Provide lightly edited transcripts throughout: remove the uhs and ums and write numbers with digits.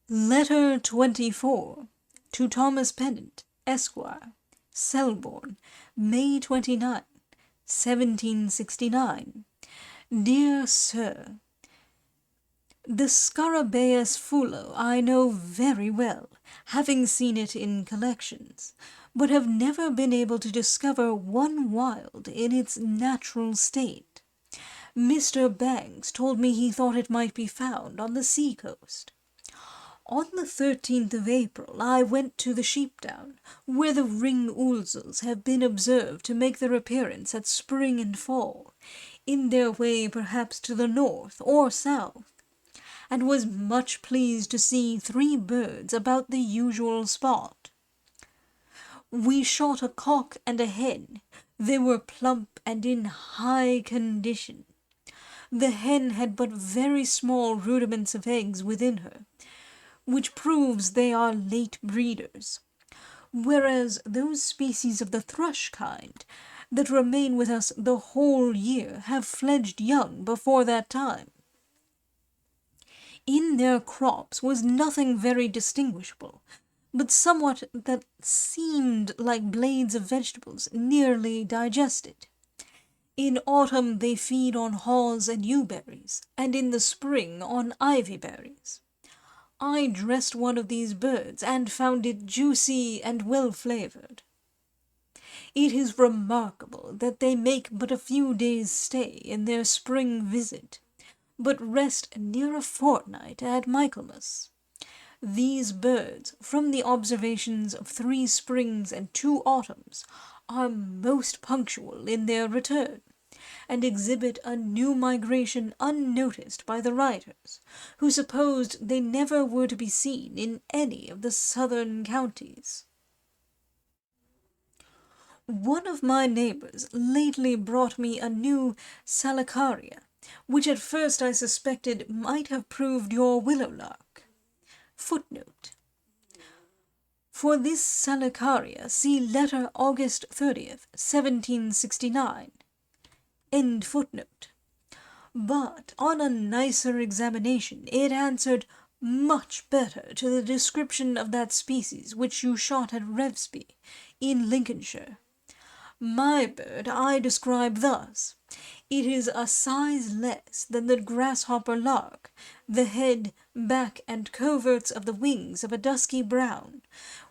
Letter 24 to Thomas Pennant, Esquire, Selborne, May 29, 1769. Dear Sir, the Scarabaeus Fulo I know very well, having seen it in collections, but have never been able to discover one wild in its natural state. Mr. Banks told me he thought it might be found on the sea-coast. On the 13th of April I went to the sheep-down, where the ring-ouzels have been observed to make their appearance at spring and fall, in their way perhaps to the north or south, and was much pleased to see 3 birds about the usual spot. We shot a cock and a hen. They were plump and in high condition. The hen had but very small rudiments of eggs within her, which proves they are late breeders, whereas those species of the thrush kind that remain with us the whole year have fledged young before that time. In their crops was nothing very distinguishable, but somewhat that seemed like blades of vegetables nearly digested. In autumn they feed on haws and yewberries, and in the spring on ivy berries. I dressed one of these birds, and found it juicy and well-flavoured. It is remarkable that they make but a few days' stay in their spring visit, but rest near a fortnight at Michaelmas. These birds, from the observations of 3 springs and 2 autumns, are most punctual in their return, and exhibit a new migration unnoticed by the writers, who supposed they never were to be seen in any of the southern counties. One of my neighbours lately brought me a new Salicaria, which at first I suspected might have proved your willow-lark. Footnote. For this Salicaria see letter August 30th, 1769. End footnote. But on a nicer examination it answered much better to the description of that species which you shot at Revesby, in Lincolnshire. My bird I describe thus. It is a size less than the grasshopper lark, the head, back, and coverts of the wings of a dusky brown,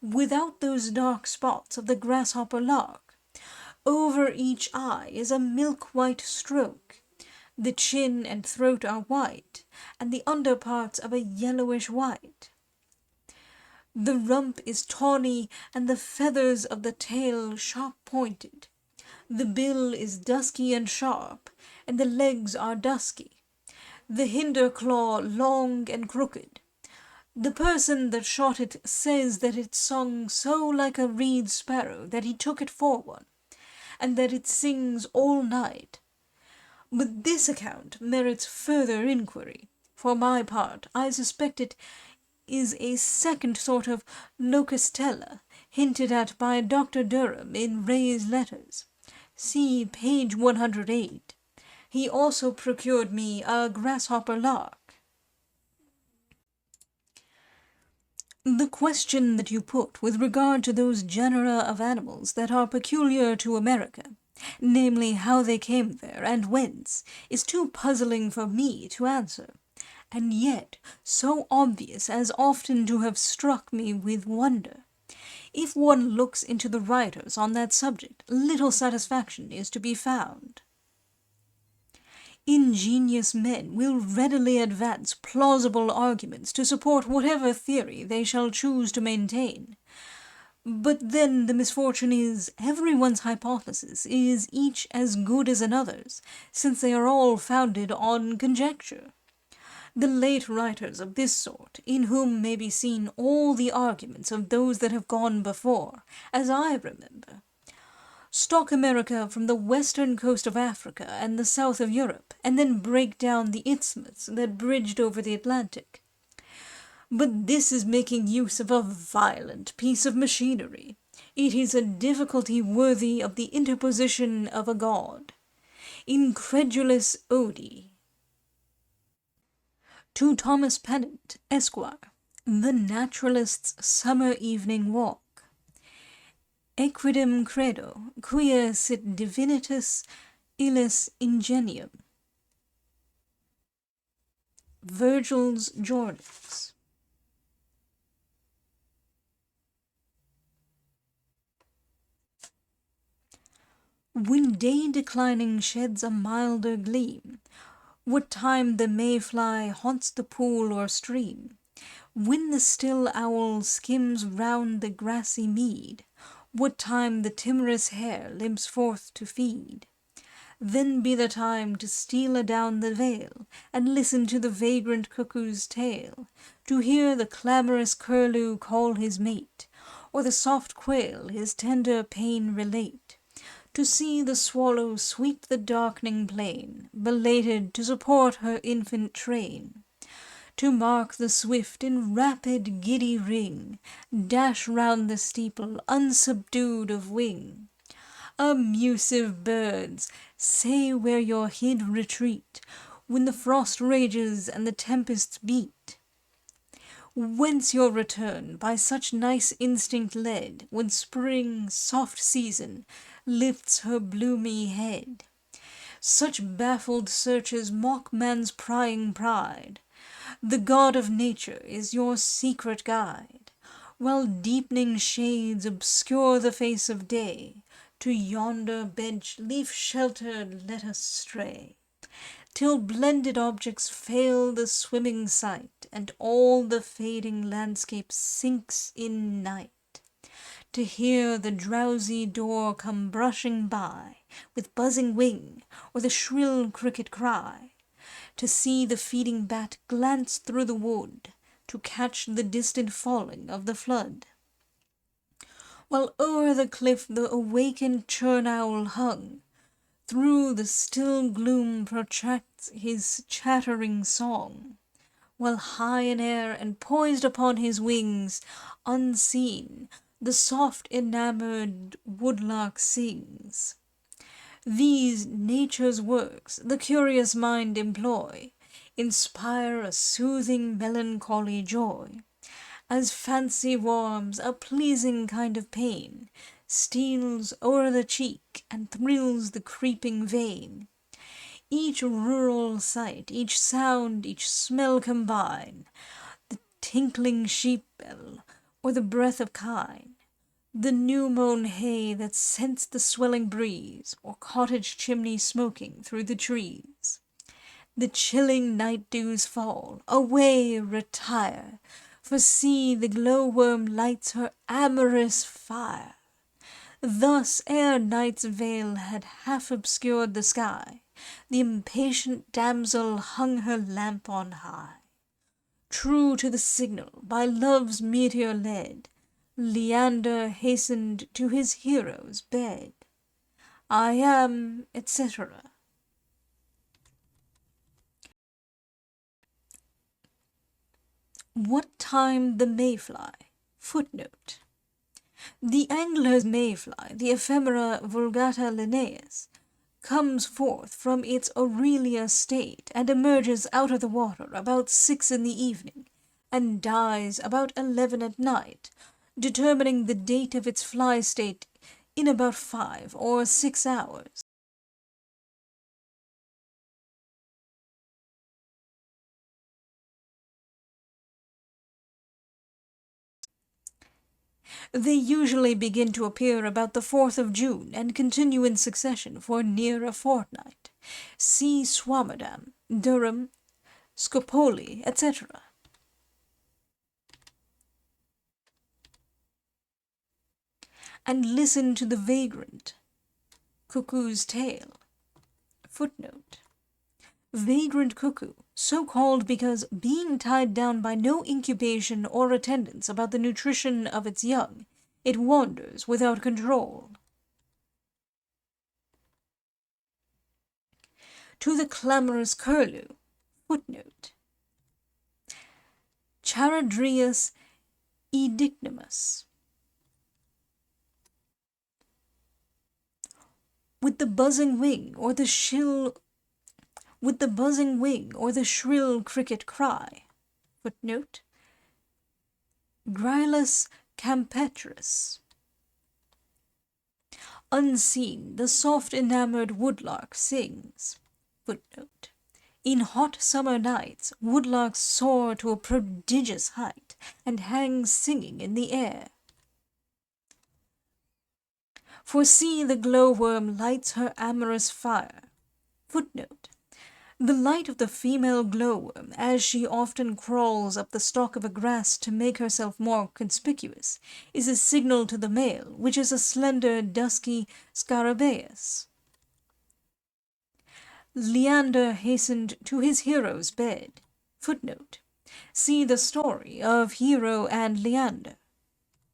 without those dark spots of the grasshopper lark. Over each eye is a milk-white stroke. The chin and throat are white, and the underparts of a yellowish white. The rump is tawny, and the feathers of the tail sharp-pointed. The bill is dusky and sharp, and the legs are dusky. The hinder claw long and crooked. The person that shot it says that it sung so like a reed sparrow that he took it for one, and that it sings all night. But this account merits further inquiry. For my part, I suspect it is a second sort of locustella, hinted at by Dr. Durham in Ray's letters. See page 108. He also procured me a grasshopper lark. The question that you put with regard to those genera of animals that are peculiar to America, namely how they came there and whence, is too puzzling for me to answer, and yet so obvious as often to have struck me with wonder. If one looks into the writers on that subject, little satisfaction is to be found. Ingenious men will readily advance plausible arguments to support whatever theory they shall choose to maintain. But then the misfortune is, everyone's hypothesis is each as good as another's, since they are all founded on conjecture. The late writers of this sort, in whom may be seen all the arguments of those that have gone before, as I remember, stalk America from the western coast of Africa and the south of Europe, and then break down the isthmus that bridged over the Atlantic. But this is making use of a violent piece of machinery. It is a difficulty worthy of the interposition of a god. Incredulus odi. To Thomas Pennant, Esquire, The naturalist's summer evening walk. Equidem credo, quia sit divinitas illis ingenium. Virgil's Georgics. When day declining sheds a milder gleam, what time the mayfly haunts the pool or stream, when the still owl skims round the grassy mead, what time the timorous hare limps forth to feed, then be the time to steal adown the vale, and listen to the vagrant cuckoo's tale, to hear the clamorous curlew call his mate, or the soft quail his tender pain relate, to see the swallow sweep the darkening plain, belated to support her infant train, to mark the swift in rapid giddy ring dash round the steeple unsubdued of wing. Amusive birds, say where your hid retreat, when the frost rages and the tempests beat. Whence your return, by such nice instinct led, when spring, soft season, lifts her bloomy head? Such baffled searches mock man's prying pride. The God of nature is your secret guide, while deepening shades obscure the face of day. To yonder bench, leaf-sheltered, let us stray, till blended objects fail the swimming sight, and all the fading landscape sinks in night. To hear the drowsy door come brushing by, with buzzing wing, or the shrill cricket cry, to see the feeding bat glance through the wood, to catch the distant falling of the flood, while o'er the cliff the awakened churn-owl hung, through the still gloom protracts his chattering song, while high in air and poised upon his wings, unseen, the soft enamoured woodlark sings. These nature's works the curious mind employ, inspire a soothing melancholy joy, as fancy warms a pleasing kind of pain, steals o'er the cheek and thrills the creeping vein. Each rural sight, each sound, each smell combine, the tinkling sheep bell, or the breath of kine, the new-mown hay that scents the swelling breeze, or cottage chimney smoking through the trees. The chilling night dews fall, away retire, for see the glowworm lights her amorous fire. Thus, ere night's veil had half obscured the sky, the impatient damsel hung her lamp on high. True to the signal, by love's meteor led, Leander hastened to his hero's bed. I am, etc. What time the mayfly? Footnote. The angler's mayfly, the Ephemera vulgata Linnaeus, comes forth from its Aurelia state and emerges out of the water about 6 in the evening, and dies about 11 at night, determining the date of its fly state in about 5 or 6 hours. They usually begin to appear about the 4th of June and continue in succession for near a fortnight. See Swammerdam, Durham, Scopoli, etc. And listen to the vagrant cuckoo's tale. Footnote. Vagrant cuckoo, so called because, being tied down by no incubation or attendance about the nutrition of its young, it wanders without control. To the clamorous curlew. Footnote. Charadrius edicnimus. With the buzzing wing or the shrill cricket cry. Footnote. Gryllus campetrus. Unseen, the soft enamored woodlark sings. Footnote. In hot summer nights, woodlarks soar to a prodigious height and hang singing in the air. For see, the glowworm lights her amorous fire. Footnote. The light of the female glowworm, as she often crawls up the stalk of a grass to make herself more conspicuous, is a signal to the male, which is a slender, dusky scarabaeus. Leander hastened to his hero's bed. Footnote. See the story of Hero and Leander.